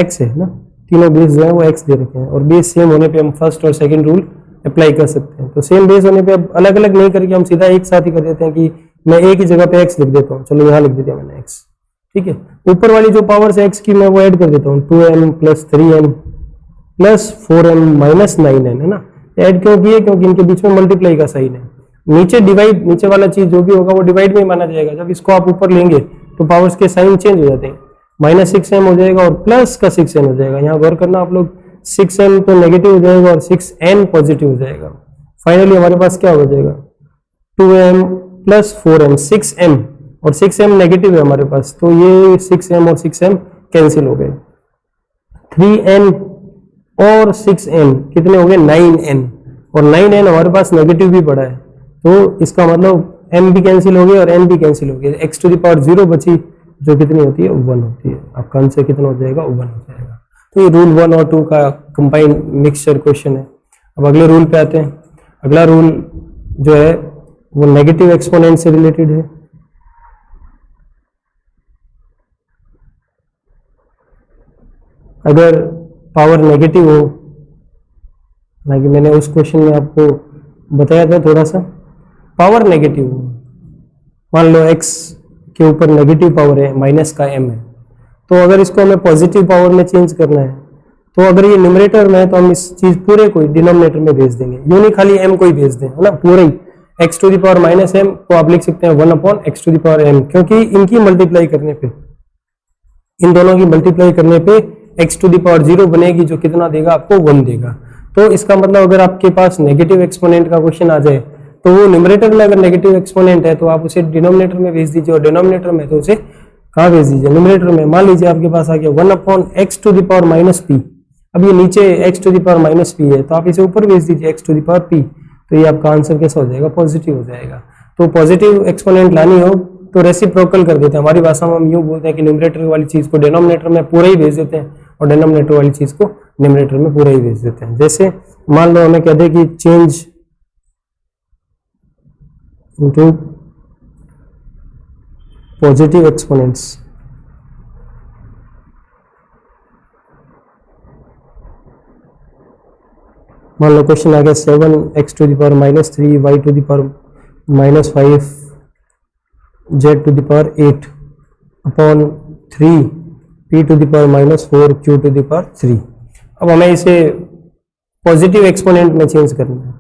x है ना, तीनों बेस जो है वो x दे रखे हैं और बेस सेम होने पे हम फर्स्ट और सेकंड रूल अप्लाई कर सकते हैं। तो सेम बेस होने पे अब अलग अलग नहीं करके हम सीधा एक साथ ही कर देते हैं कि मैं एक ही जगह पे x लिख देता हूँ। चलो यहाँ लिख देते हैं मैंने x, ठीक है। ऊपर वाली जो पावर्स है x की मैं वो ऐड कर देता हूँ, 2m + 3n + 4m - 9n, है ना। ऐड क्यों किए, क्योंकि इनके बीच में मल्टीप्लाई का साइन है। नीचे डिवाइड, नीचे वाला चीज जो भी होगा वो डिवाइड में ही माना जाएगा। जब इसको आप ऊपर लेंगे तो पावर्स के साइन चेंज हो जाते हैं, -6m हो जाएगा और प्लस का 6n हो जाएगा। यहाँ गौर करना आप लोग, 6m तो नेगेटिव हो जाएगा और 6n पॉजिटिव हो जाएगा। फाइनली हमारे पास क्या हो जाएगा, 2m + 4m, 6m और 6m नेगेटिव है हमारे पास, तो ये 6m और 6m कैंसिल हो गए। 3n और 6n कितने हो गए, 9n, और 9n हमारे पास नेगेटिव भी पड़ा है, तो इसका मतलब m भी कैंसिल हो गए और n भी कैंसिल हो गए। x टू द पावर 0 बची, जो कितनी होती है, 1 होती है। आपका आंसर कितना हो जाएगा, 1 हो जाएगा। तो ये रूल 1 और 2 का कंबाइंड मिक्सचर क्वेश्चन है। अब अगले रूल पे आते हैं। अगला रूल जो है वो नेगेटिव एक्सपोनेंट से रिलेटेड है। अगर पावर नेगेटिव हो, हालांकि मैंने उस क्वेश्चन में आपको बताया था थोड़ा सा, पावर नेगेटिव हो, मान लो x के ऊपर नेगेटिव पावर है, माइनस का m है, तो अगर इसको हमें पॉजिटिव पावर में चेंज करना है तो अगर ये न्यूमरेटर में है तो हम इस चीज पूरे को डिनोमिनेटर में भेज देंगे, यूं नहीं खाली m को ही भेज दें, है ना, पूरे ही x to the power minus m को आप लिख सकते हैं 1 upon x to the power m, क्योंकि इनकी मल्टीप्लाई करने पे, इन दोनों की मल्टीप्लाई करने पे x टू द पावर 0 बनेगी, जो कितना देगा आपको 1 देगा। तो इसका मतलब अगर आपके पास नेगेटिव एक्सपोनेंट का क्वेश्चन आ जाए तो वो न्यूमरेटर में अगर नेगेटिव एक्सपोनेंट है तो आप उसे डिनोमिनेटर में भेज दीजिए, और डिनोमिनेटर में तो उसे कहाँ भेज दीजिए, न्यूमरेटर में। मान लीजिए आपके पास आ गया 1 upon x to the power minus p, अब ये नीचे x to the power minus p है तो आप इसे ऊपर भेज दीजिए x to the power p, तो ये आपका आंसर कैसा हो जाएगा, पॉजिटिव हो जाएगा। तो पॉजिटिव एक्सपोनेंट लानी हो तो रेसिप्रोकल कर देते हैं, हमारी भाषा में हम यूं बोलते हैं कि न्यूमरेटर वाली चीज को डिनोमिनेटर में पूरा ही भेज देते हैं और डिनोमिनेटर वाली चीज को न्यूमरेटर में पूरा ही भेज देते हैं। जैसे मान लो हमें कह दे कि चेंज इनटू पॉजिटिव एक्सपोनेंट्स, मान लो क्वेश्चन आ गया 7x to the power minus 3 y to the power minus 5 z to the power 8 upon 3 p to the power minus 4 q to the power 3। अब हमें इसे पॉजिटिव एक्सपोनेंट में change करना है।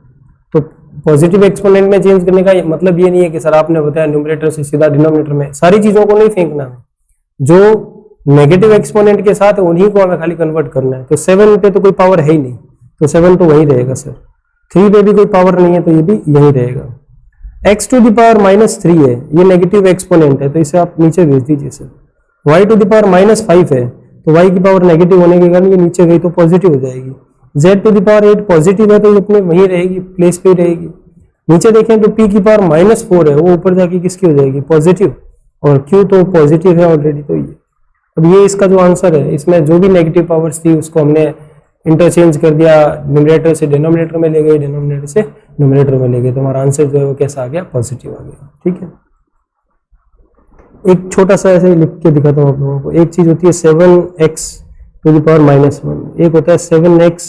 तो पॉजिटिव एक्सपोनेंट में चेंज करने का मतलब ये नहीं है कि सर आपने बताया न्यूमरेटर से सीधा डिनोमिनेटर में, सारी चीजों को नहीं फेंकना है, जो नेगेटिव एक्सपोनेंट के साथ है उन्हीं को हमें खाली कन्वर्ट करना है। तो 7 पे तो कोई पावर है ही नहीं, तो 7 तो वही रहेगा सर। 3 पे भी कोई पावर नहीं है तो ये भी यही रहेगा। x to the power minus 3 है, ये नेगेटिव एक्सपोनेंट है तो इसे आप नीचे भेज दीजिए sir. y to the power minus 5 है तो y की पावर नेगेटिव होने के कारण ये नीचे गई तो पॉजिटिव हो जाएगी। z to the power 8 positive है तो ये अपने वहीं रहेगी, प्लेस पे ही रहेगी। नीचे देखें तो p की पावर माइनस 4 है, वो ऊपर जाके किसकी हो जाएगी, पॉजिटिव, और q तो पॉजिटिव है ऑलरेडी। तो ये अब ये इसका जो आंसर है, इसमें जो भी नेगेटिव पावर्स थी उसको हमने इंटरचेंज कर दिया, न्यूमरेटर से डिनोमिनेटर में ले गए, डिनोमिनेटर से न्यूमरेटर में ले गए, तो हमारा आंसर जो है वो कैसा आ गया, पॉजिटिव आ गया। ठीक है, एक छोटा सा ऐसे लिख के दिखाता हूँ आप लोगों को। एक चीज होती है 7x to the power minus 1, एक होता है 7x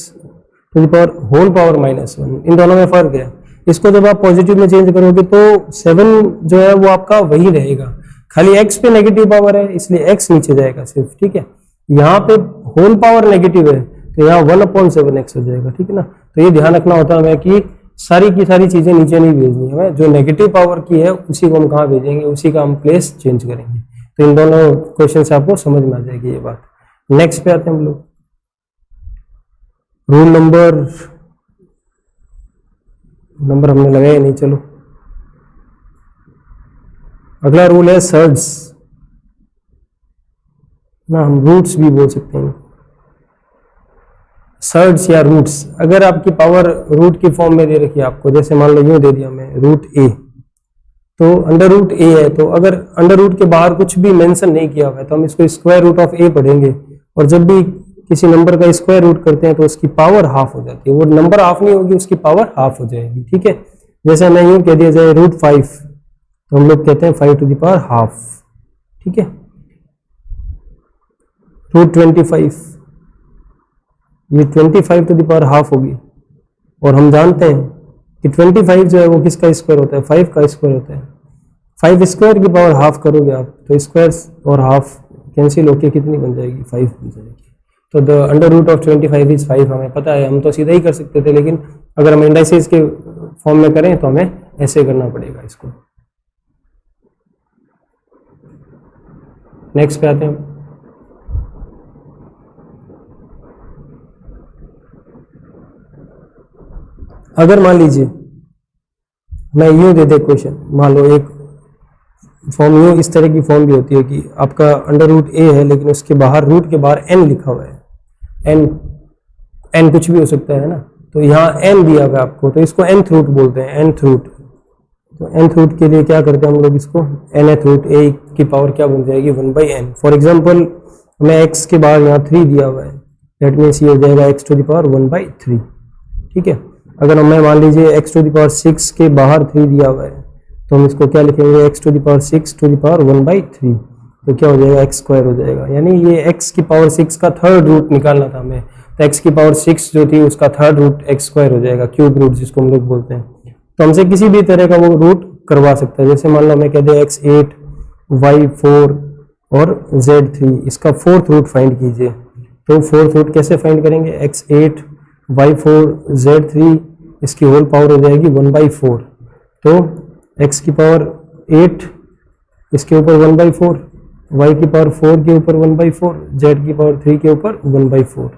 to the power whole power minus 1, इन दोनों में फर्क है। इसको जब आप पॉजिटिव में चेंज करोगे तो 7 जो है वो आपका वही रहेगा, खाली x पे नेगेटिव पावर है इसलिए x नीचे जाएगा सिर्फ। ठीक है, यहाँ पे होल पावर नेगेटिव है तो यहाँ 1/7x हो जाएगा। ठीक है ना, तो ये ध्यान रखना होता है हमें कि सारी की सारी चीजें नीचे नहीं भेजनी है, जो नेगेटिव पावर की है उसी को हम कहाँ भेजेंगे, उसी का हम प्लेस चेंज करेंगे। तो इन दोनों क्वेश्चन से आपको समझ में आ जाएगी ये बात। नेक्स्ट पे आते हैं हम लोग, रूल नंबर हमने लगाया नहीं, चलो अगला रूल है सर्ड्स ना, हम रूट्स भी बोल सकते हैं, सर्ड्स या रूट्स। अगर आपकी पावर रूट की फॉर्म में दे रखी है आपको, जैसे मान लो यूं दे दिया हमें रूट a, तो अंडर रूट a है, तो अगर अंडर रूट के बाहर कुछ भी मेंशन नहीं किया हुआ है तो हम इसको स्क्वायर रूट ऑफ a पढ़ेंगे, और जब भी किसी नंबर का स्क्वायर रूट करते हैं तो उसकी पावर हाफ हो जाती है, वो नंबर हाफ नहीं होगी, उसकी पावर हाफ हो जाएगी। ठीक है, जैसे हमें यूं कह दिया जाए रूट 5, तो हम लोग कहते हैं 5 टू द पावर हाफ। ठीक है, रूट 25, ये 25 टू द पावर हाफ होगी, और हम जानते हैं कि 25 जो है वो किसका स्क्वायर होता है, 5 का स्क्वायर होता है। 5 स्क्वायर की पावर हाफ करोगे आप तो स्क्वायर और हाफ कैंसिल होके कितनी बन जाएगी, 5 बन जाएगी। तो the under root of 25 is 5, हमें पता है, हम तो सीधा ही कर सकते थे, लेकिन अगर हम इंडाइसिस के फॉर्म में करें तो हमें ऐसे करना पड़ेगा इसको। नेक्स्ट पे आते हैं, अगर मान लीजिए मैं यूं दे दे क्वेश्चन, मान लो एक फॉर्म यूं, इस तरह की फॉर्म भी होती है कि आपका अंडर रूट a है लेकिन उसके बाहर रूट के बाहर n लिखा हुआ है, n कुछ भी हो सकता है ना, तो यहाँ n दिया हुआ है आपको, तो इसको nth रूट बोलते हैं, nth रूट। तो nth रूट के लिए क्या करते हैं हम लोग, इसको nth रूट a की पावर क्या बन जाएगी, 1/n। फॉर एग्जाम्पल हमें x के बाहर यहाँ 3 दिया हुआ है, दैट मीन्स ये हो जाएगा x टू द पावर 1/3। ठीक है, अगर हमें मान लीजिए x टू द पावर 6 के बाहर 3 दिया हुआ है तो हम इसको क्या लिखेंगे, x to the power 6 to the power 1/3, तो क्या हो जाएगा, x स्क्वायर हो जाएगा। यानी ये x की पावर 6 का थर्ड रूट निकालना था हमें, तो x की पावर 6 जो थी उसका थर्ड रूट x स्क्वायर हो जाएगा, क्यूब रूट जिसको हम लोग बोलते हैं। तो हमसे किसी भी तरह का वो रूट करवा सकता है, जैसे मान लो हमें कह दे x8 y4 और z3, इसका फोर्थ रूट फाइंड कीजिए, तो 4th रूट कैसे फाइंड करेंगे, x8 y4 z3 इसकी होल पावर हो जाएगी 1/4। तो x की पावर 8 इसके ऊपर 1/4, y की पावर 4 के ऊपर 1/4, z की पावर 3 के ऊपर 1/4।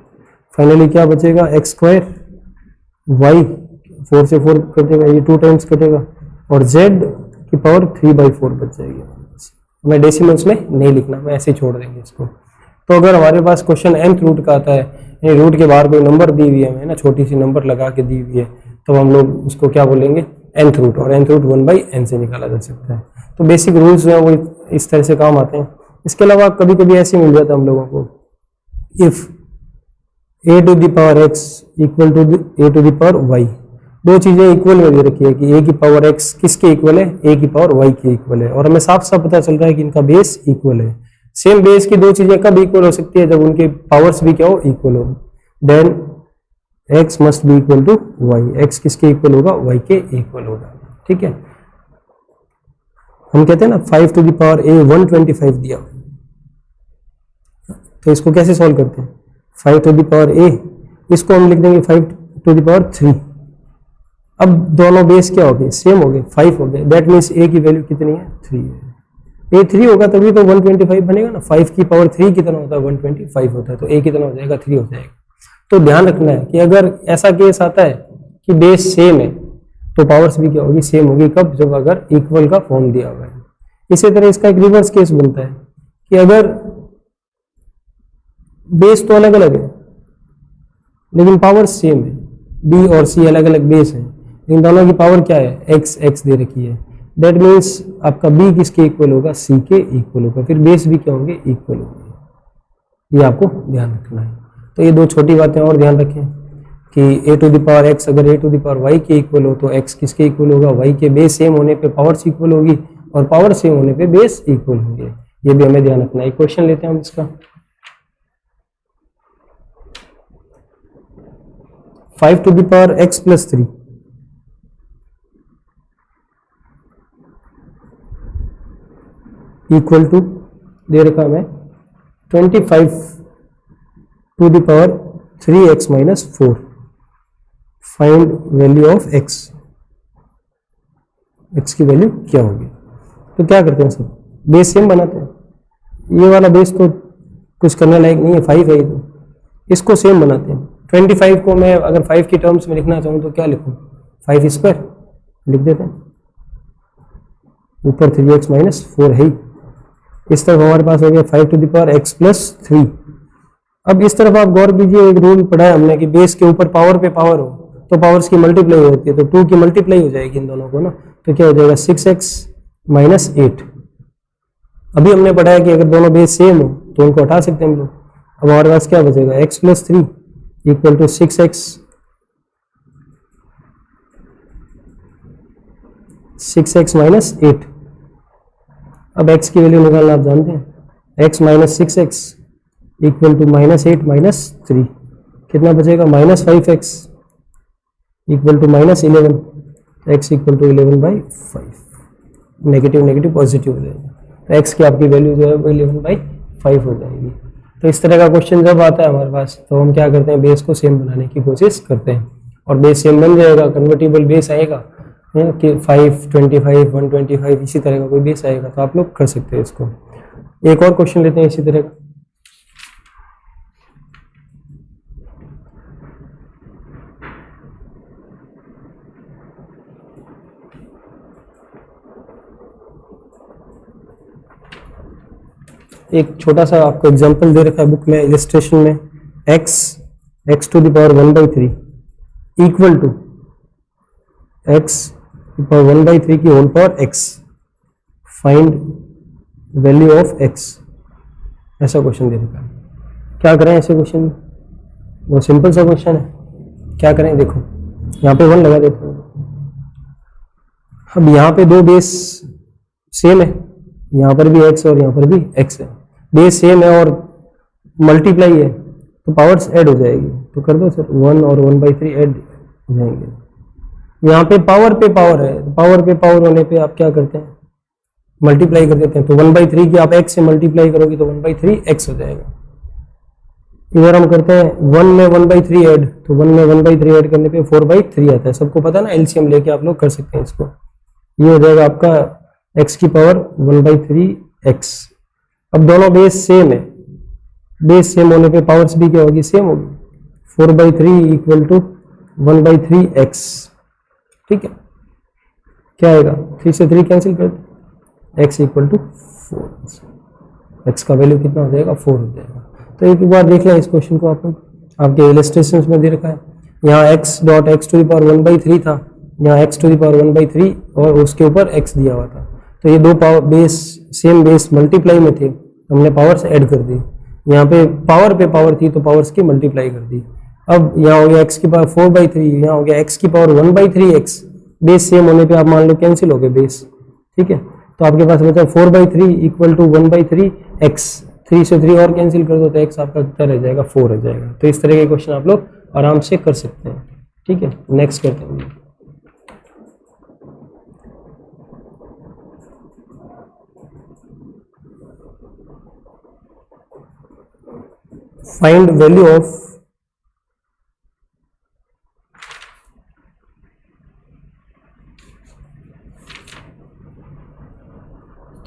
फाइनली क्या बचेगा, x स्क्वायर, y 4 से 4 कटेगा, ये 2 टाइम्स कटेगा, और z की पावर 3/4 बच जाएगी। मैं डेसिमल्स में नहीं लिखना, मैं ऐसे छोड़ देंगे इसको। तो अगर हमारे पास क्वेश्चन nth रूट का आता है, यानी रूट के बाहर कोई नंबर दी हुई है हमें ना, छोटी सी नंबर लगा के दी हुई है, तो हम लोग उसको क्या बोलेंगे, nth रूट, और nth रूट 1/n से निकाला जा सकता है। तो बेसिक रूल्स जो है वो इस तरह से काम आते हैं। इसके अलावा कभी कभी ऐसे मिल जाता है हम लोगों को, if a to the power x equal to a to the power y, दो चीजें इक्वल में दे रखी है कि a की पावर x किसके इक्वल है, a की पावर y के इक्वल है, और हमें साफ साफ पता चल रहा है कि इनका बेस इक्वल है। सेम बेस की दो चीजें कब इक्वल हो सकती है, जब उनके पावर्स भी क्या हो, इक्वल हो। Then x must be equal to y, x किसके इक्वल होगा, y के इक्वल होगा। ठीक है, हम कहते हैं ना 5 टू द पावर a 125 दिया, तो इसको कैसे सॉल्व करते हैं, 5 टू द पावर a, इसको हम लिख देंगे 5 टू द पावर 3। अब दोनों बेस क्या हो गए, सेम हो गए, 5 हो गए। दैट मीन्स a की वैल्यू कितनी है, 3 है। a 3 होगा तभी तो 125 बनेगा ना, 5 की पावर 3 कितना होता है, 125 होता है, तो a कितना हो जाएगा, 3 हो जाएगा। तो ध्यान रखना है कि अगर ऐसा केस आता है कि बेस सेम है तो पावर्स भी क्या होगी, सेम होगी। कब, जब अगर इक्वल का फॉर्म दिया हुआ है। इसी तरह इसका एक रिवर्स केस बनता है कि अगर बेस तो अलग अलग है लेकिन पावर सेम है, b और c अलग अलग बेस है, इन दोनों की पावर क्या है, x दे रखी है। दैट मीन्स आपका b किसके इक्वल होगा, c के इक्वल होगा, फिर बेस भी क्या होंगे, इक्वल होंगे। ये आपको ध्यान रखना है। तो ये दो छोटी बातें और ध्यान रखें कि a to the power x अगर a to the power y के इक्वल हो तो x किसके इक्वल होगा, y के। बेस सेम होने पे पावर्स इक्वल होगी और पावर सेम होने पे बेस इक्वल होंगे। ये भी हमें ध्यान रखना है। एक क्वेश्चन लेते हैं हम इसका, 5 to the power x plus 3 equal to, दे रखा हमें 25 to the power 3x minus 4। Find value of x, x की वैल्यू क्या होगी। तो क्या करते हैं सब, बेस सेम बनाते हैं। ये वाला बेस तो कुछ करने लायक नहीं है, 5 है, तो इसको सेम बनाते हैं। 25 को मैं अगर 5 की टर्म्स में लिखना चाहूँ तो क्या लिखूँ, 5 स्क्वायर लिख देते हैं, ऊपर 3x माइनस 4 है। इस तरफ हमारे पास हो गया 5 to the power x plus 3। अब इस तरफ आप गौर कीजिए, एक रूल पढ़ा है हमने कि बेस के ऊपर पावर पे पावर हो तो पावर्स की मल्टीप्लाई होती है, तो 2 की मल्टीप्लाई हो जाएगी इन दोनों को ना, तो क्या हो जाएगा 6x माइनस 8। अभी हमने पढ़ा है कि अगर दोनों बेस सेम हो तो उनको हटा सकते हैं हम लोग। अब हमारे पास क्या बचेगा, x plus 3 equal to 6x minus 8। अब x की वैल्यू निकालना आप जानते हैं, x minus 6x equal to minus 8 minus 3, कितना बचेगा, minus 5x equal to minus 11, x equal to 11/5। Negative negative positive हो जाएगा, तो x की आपकी वैल्यू जो है वो 11/5 हो जाएगी। तो इस तरह का क्वेश्चन जब आता है हमारे पास तो हम क्या करते हैं, बेस को सेम बनाने की कोशिश करते हैं, और बेस सेम बन जाएगा, कन्वर्टेबल बेस आएगा कि 5, 25, 125 इसी तरह का कोई बेस आएगा, तो आप लोग कर सकते हैं इसको। एक और क्वेश्चन लेते हैं इसी तरह का, एक छोटा सा आपको एग्जांपल दे रखा है बुक में, इलिस्ट्रेशन में, x to the power 1/3 equal to x power 1/3 की whole power x। Find value of x, ऐसा क्वेश्चन दे रखा है। क्या करें ऐसे क्वेश्चन में, वो सिंपल सा क्वेश्चन है, क्या करें, देखो यहाँ पे 1 लगा देते हैं। अब यहाँ पे दो बेस सेम है, यहाँ पर भी x और यहाँ पर भी x है, बेस सेम है और मल्टीप्लाई है तो पावर्स ऐड हो जाएगी, तो कर दो सर, 1 और 1/3 ऐड हो जाएंगे। यहाँ पे पावर है, पावर पे पावर होने पे आप क्या करते हैं, मल्टीप्लाई कर देते हैं, तो 1/3 की आप x से मल्टीप्लाई करोगे तो 1/3 x हो जाएगा। इधर हम करते हैं 1 में 1/3 ऐड, तो 1 में 1/3 ऐड करने पे 4/3 आता है। सबको पता ना, एलसीएम लेके आप लोग कर सकते हैं इसको। ये हो जाएगा आपका x की पावर 1/3x। अब दोनों बेस सेम है, बेस सेम होने पे पावर्स भी क्या होगी, सेम होगी। 4/3 इक्वल टू 1/3x। ठीक है, क्या आएगा, 3 से 3 कैंसिल कर दो, x इक्वल टू 4। x का वैल्यू कितना हो जाएगा, 4 हो जाएगा। तो एक बार देख लें इस क्वेश्चन को, आप लोग आपके इलस्ट्रेशन में दे रखा है। यहाँ x dot x to the power 1/3 था, यहाँ x टू द पावर 1/3 और उसके ऊपर x दिया हुआ था। तो ये दो power base same base multiply में थे, हमने पावर्स ऐड कर दी। यहाँ पे पावर थी तो पावर्स की मल्टीप्लाई कर दी। अब यहाँ हो गया x की पावर 4/3, यहाँ हो गया x की पावर 1/3x। बेस सेम होने पे आप मान लो कैंसिल हो गए बेस। ठीक है, तो आपके पास बचा 4/3 इक्वल टू 1/3x। 3 से 3 और कैंसिल कर दो तो x आपका कितना रह जाएगा, 4 रह जाएगा। तो इस तरह के क्वेश्चन आप लोग आराम से कर सकते हैं। ठीक है, नेक्स्ट करते हैं। Find value of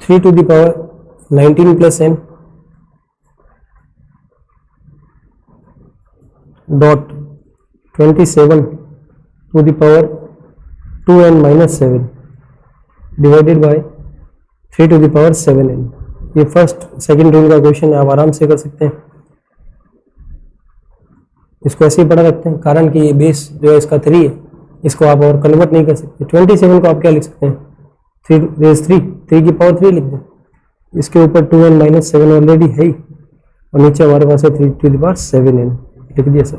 three to the power 19 plus n dot 27 to the power 2n minus 7 divided by 3 to the power 7n। ये फर्स्ट सेकंड रूल का क्वेश्चन है, आप आराम से कर सकते हैं। इसको ऐसे ही पढ़ा रखते हैं, कारण कि ये बेस जो है इसका 3 है, इसको आप और कन्वर्ट नहीं कर सकते। 27 को आप क्या लिख सकते हैं, 3 रेज 3 की पावर 3 लिख दें। इसके ऊपर 2n माइनस 7 ऑलरेडी है ही, और नीचे हमारे पास है 3 टू द पावर 7n लिख दिया सर।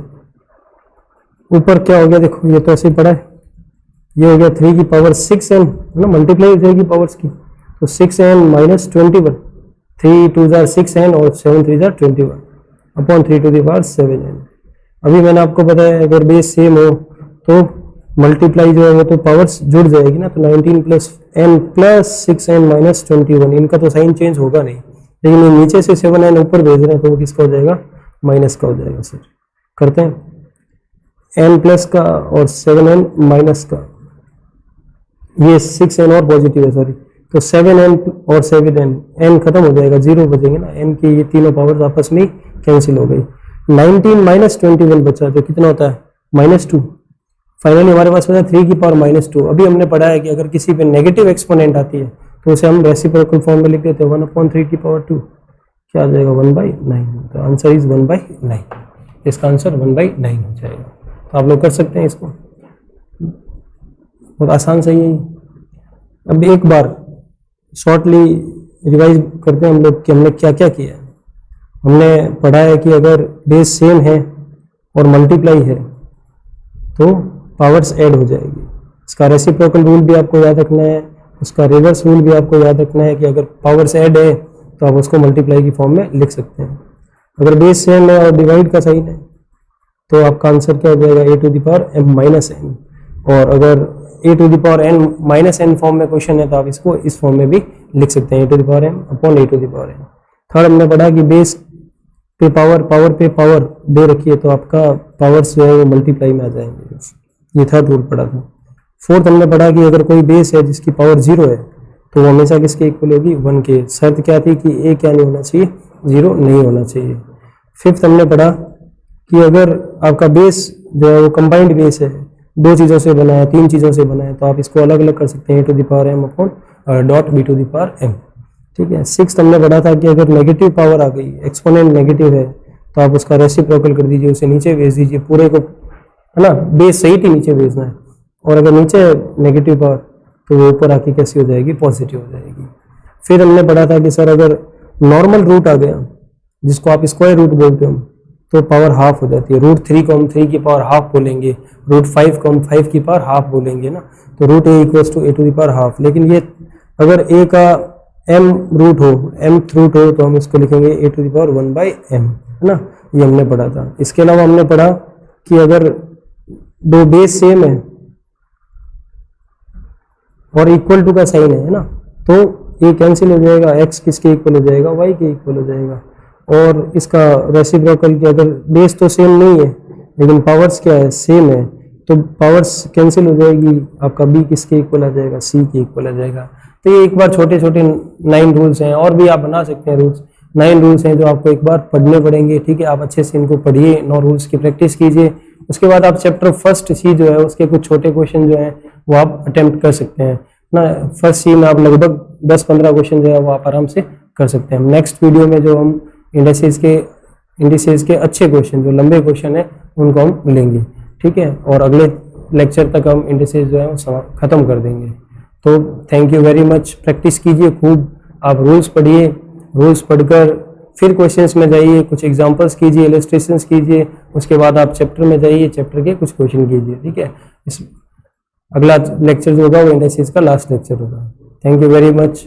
ऊपर क्या हो गया देखो, ये तो ऐसे ही पढ़ा है, ये हो गया 3 की पावर 6n ना, मल्टीप्लाई 3 की पावर्स की, तो 6n माइनस 21, 3 2 6n और 7 3 21 upon 3 to the power 7n। अभी मैंने आपको बताया अगर बेस सेम हो तो मल्टीप्लाई जो है वो तो पावर्स जुड़ जाएगी ना, तो 19 plus n plus 6n minus 21, इनका तो साइन चेंज होगा नहीं, लेकिन ये नीचे से 7n ऊपर भेज रहे हैं तो वो किसका हो जाएगा, माइनस का हो जाएगा। सर करते हैं n प्लस का और 7n माइनस का, ये 6n और पॉजिटिव है सॉरी, तो 7n और 7n, n खत्म हो जाएगा, 0 बचेंगे ना, n की ये तीनों पावर्स आपस में कैंसिल हो गई। 19 माइनस 21 बचा तो कितना होता है, -2। फाइनली हमारे पास बचा 3 की पावर -2। अभी हमने पढ़ा है कि अगर किसी पे नेगेटिव एक्सपोनेंट आती है तो उसे हम रेसिप्रोकल फॉर्म में लिख देते हैं 1/3 की पावर 2, क्या आ जाएगा 1/9। तो आंसर इज 1/9, इसका आंसर 1/9 हो जाएगा। तो आप लोग कर सकते हैं इसको, बहुत आसान सही है। अब एक बार शॉर्टली रिवाइज करते हैं हम लोग कि हमने क्या क्या किया है। हमने पढ़ा है कि अगर बेस सेम है और मल्टीप्लाई है तो पावर्स ऐड हो जाएगी। इसका रेसिप्रोकल रूल भी आपको याद रखना है, उसका रिवर्स रूल भी आपको याद रखना है कि अगर पावर्स ऐड है तो आप उसको मल्टीप्लाई की फॉर्म में लिख सकते हैं। अगर बेस सेम है और डिवाइड का साइन है तो आपका आंसर क्या हो जाएगा, a to the power m minus n। और अगर a to the power n minus n form में क्वेश्चन है तो आप इसको इस फॉर्म में भी लिख सकते हैं, a to the power m upon a to the power n। Third हमने पढ़ा कि बेस पे पावर दे रखी है तो आपका पावर्स जो है वो मल्टीप्लाई में आ जाएंगे, ये थर्ड रूल पढ़ा था। फोर्थ हमने पढ़ा कि अगर कोई बेस है जिसकी पावर 0 है तो वो हमेशा किसके इक्वल होगी, 1 के। शर्त क्या थी कि a क्या नहीं होना चाहिए, 0 नहीं होना चाहिए। फिफ्थ हमने पढ़ा कि अगर आपका बेस जो है वो कंबाइंड बेस है, 2 चीज़ों से बना है, 3 चीज़ों से बना है, तो आप इसको अलग अलग कर सकते हैं, a to the power m upon dot b to the power m। ठीक है। सिक्स्थ हमने पढ़ा था कि अगर नेगेटिव पावर आ गई, एक्सपोनेंट नेगेटिव है, तो आप उसका रेसिप्रोकल कर दीजिए, उसे नीचे भेज दीजिए, पूरे को, है ना, बेस सही थी नीचे भेजना है, और अगर नीचे नेगेटिव पावर तो वो ऊपर आके कैसी हो जाएगी, पॉजिटिव हो जाएगी। फिर हमने पढ़ा था कि सर अगर नॉर्मल रूट आ गया जिसको आप स्क्वायर रूट बोलते हो तो पावर हाफ हो जाती है। √3 को हम 3 की पावर हाफ बोलेंगे, √5 को हम 5 की पावर हाफ बोलेंगे ना, तो √a equals to a to the power half. लेकिन ये अगर a का m रूट हो, mth रूट हो, तो हम इसको लिखेंगे a to the power 1/m, है ना, ये हमने पढ़ा था। इसके अलावा हमने पढ़ा कि अगर दो बेस सेम है और इक्वल टू का साइन है ना, तो ये कैंसिल हो जाएगा, x किसके इक्वल हो जाएगा, y के इक्वल हो जाएगा। और इसका रेसिप्रोकल की अगर बेस तो सेम नहीं है लेकिन पावर्स क्या है, सेम है, तो पावर्स कैंसिल हो जाएगी, आपका बी किसके इक्वल आ जाएगा, सी के इक्वल आ जाएगा। तो ये एक बार छोटे छोटे 9 रूल्स हैं, और भी आप बना सकते हैं रूल्स। 9 रूल्स हैं जो आपको एक बार पढ़ने पड़ेंगे, ठीक है। आप अच्छे से इनको पढ़िए, 9 रूल्स की प्रैक्टिस कीजिए। उसके बाद आप चैप्टर फर्स्ट सी जो है उसके कुछ छोटे क्वेश्चन जो हैं वो आप अटेम्प्ट कर सकते हैं ना। फर्स्ट सी में आप लगभग 10-15 क्वेश्चन जो है वो आप आराम से कर सकते हैं। नेक्स्ट वीडियो में जो हम इंडिसेस के अच्छे क्वेश्चन, जो लंबे क्वेश्चन है, उनको हम लेंगे, ठीक है। और अगले लेक्चर तक हम इंडिसेस जो है वो खत्म कर देंगे। तो thank you very much. Practice कीजिए खूब, आप रूल्स पढ़िए, रूल्स पढ़कर फिर क्वेश्चंस में जाइए, कुछ एग्जांपल्स कीजिए, इलस्ट्रेशंस कीजिए, उसके बाद आप चैप्टर में जाइए, चैप्टर के कुछ क्वेश्चन कीजिए, ठीक है। अगला लेक्चर जो होगा वो इंडिसेस का लास्ट लेक्चर होगा। Thank you very much.